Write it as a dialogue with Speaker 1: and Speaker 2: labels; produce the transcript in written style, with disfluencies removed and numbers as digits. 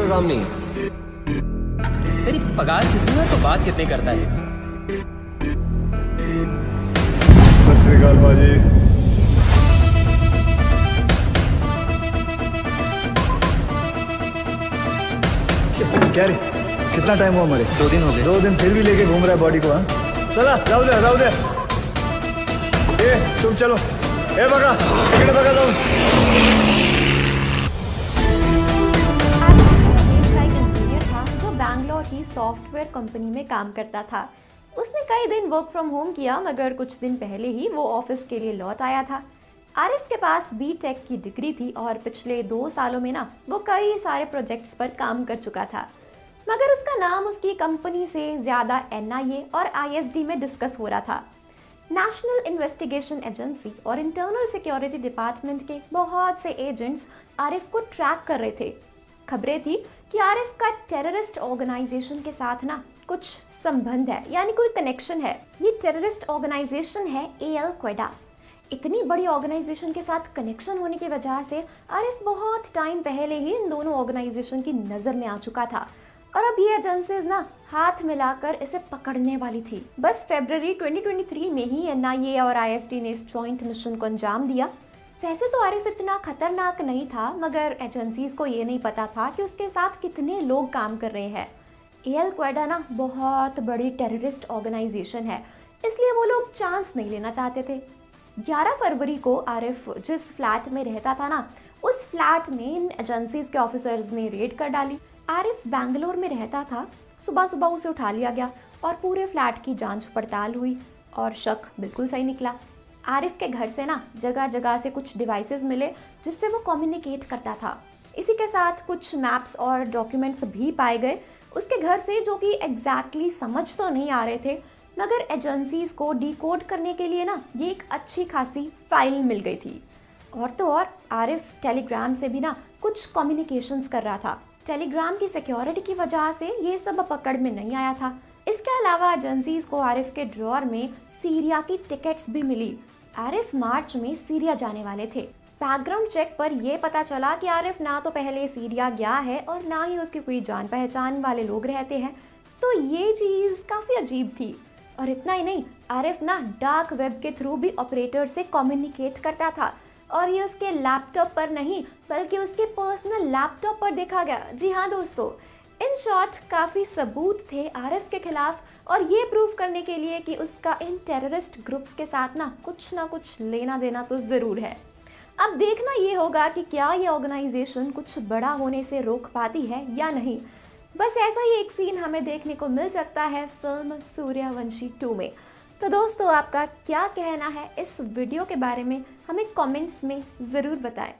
Speaker 1: का काम नहीं है।
Speaker 2: तेरी पगार कितनी है तो बात कितनी करता है?
Speaker 3: सत श्री अकाल बाजी। क्या रे, कितना टाइम हुआ हमारे?
Speaker 2: 2 दिन हो गए।
Speaker 3: 2 दिन फिर भी लेके घूम रहा है बॉडी को? हाँ चला, जाओ दे। ए तुम चलो, ए बगा इकडे बगा जाओ।
Speaker 4: जो बैंगलोर की सॉफ्टवेयर कंपनी में काम करता था। उसने कई दिन वर्क फ्रॉम होम किया, मगर कुछ दिन पहले ही वो ऑफिस के लिए लौट आया था। आरिफ के पास बीटेक की डिग्री थी और पिछले 2 सालों में ना वो कई सारे प्रोजेक्ट्स पर काम कर चुका था, मगर उसका नाम उसकी कंपनी से ज़्यादा एनआईए और आईएसडी में डिस्कस हो रहा था। नेशनल इन्वेस्टिगेशन एजेंसी और इंटरनल सिक्योरिटी डिपार्टमेंट के बहुत से एजेंट्स आरिफ को ट्रैक कर रहे थे। खबरें थी कि आरिफ का टेररिस्ट ऑर्गेनाइजेशन के साथ ना कुछ संबंध है, यानी कोई कनेक्शन है। ये टेररिस्ट ऑर्गेनाइजेशन है अल क्वेडा। इतनी बड़ी ऑर्गेनाइजेशन के साथ कनेक्शन होने की वजह से आरिफ बहुत टाइम पहले ही इन दोनों ऑर्गेनाइजेशन की नज़र में आ चुका था और अब ये एजेंसीज ना हाथ मिलाकर इसे पकड़ने वाली थी। बस फरवरी 2023 में ही एनआईए और आईएसडी ने इस जॉइंट मिशन को अंजाम दिया। वैसे तो आरिफ इतना खतरनाक नहीं था, मगर एजेंसीज को ये नहीं पता था कि उसके साथ कितने लोग काम कर रहे हैं। अल क्वेडा ना बहुत बड़ी टेररिस्ट ऑर्गेनाइजेशन है, इसलिए वो लोग चांस नहीं लेना चाहते थे। 11 फरवरी को आरिफ जिस फ्लैट में रहता था ना, उस फ्लैट में इन एजेंसीज के ऑफिसर्स ने रेड कर डाली। आरिफ बैंगलोर में रहता था। सुबह सुबह उसे उठा लिया गया और पूरे फ्लैट की जांच पड़ताल हुई और शक बिल्कुल सही निकला। आरिफ के घर से ना जगह जगह से कुछ डिवाइसेस मिले जिससे वो कम्युनिकेट करता था। इसी के साथ कुछ मैप्स और डॉक्यूमेंट्स भी पाए गए उसके घर से, जो कि एग्जैक्टली समझ तो नहीं आ रहे थे, मगर एजेंसीज को डिकोड करने के लिए ना ये एक अच्छी खासी फाइल मिल गई थी। और तो और आरिफ टेलीग्राम से भी ना कुछ कम्युनिकेशंस कर रहा था। टेलीग्राम की सिक्योरिटी की वजह से ये सब पकड़ में नहीं आया था। इसके अलावा एजेंसीज को आरिफ के ड्रॉअर में सीरिया की टिकट्स भी मिली। आरिफ मार्च में सीरिया जाने वाले थे। बैकग्राउंड चेक पर यह पता चला कि आरिफ ना तो पहले सीरिया गया है और ना ही उसकी कोई जान पहचान वाले लोग रहते हैं, तो ये चीज़ काफ़ी अजीब थी। और इतना ही नहीं, आरिफ ना डार्क वेब के थ्रू भी ऑपरेटर से कम्युनिकेट करता था, और ये उसके लैपटॉप पर नहीं बल्कि उसके पर्सनल लैपटॉप पर देखा गया। जी हाँ दोस्तों, इन शॉर्ट काफ़ी सबूत थे आरिफ के खिलाफ, और ये प्रूव करने के लिए कि उसका इन टेररिस्ट ग्रुप्स के साथ ना कुछ लेना देना तो ज़रूर है। अब देखना ये होगा कि क्या ये ऑर्गेनाइजेशन कुछ बड़ा होने से रोक पाती है या नहीं। बस ऐसा ही एक सीन हमें देखने को मिल सकता है फिल्म सूर्यवंशी 2 में। तो दोस्तों, आपका क्या कहना है इस वीडियो के बारे में, हमें कमेंट्स में ज़रूर बताएं।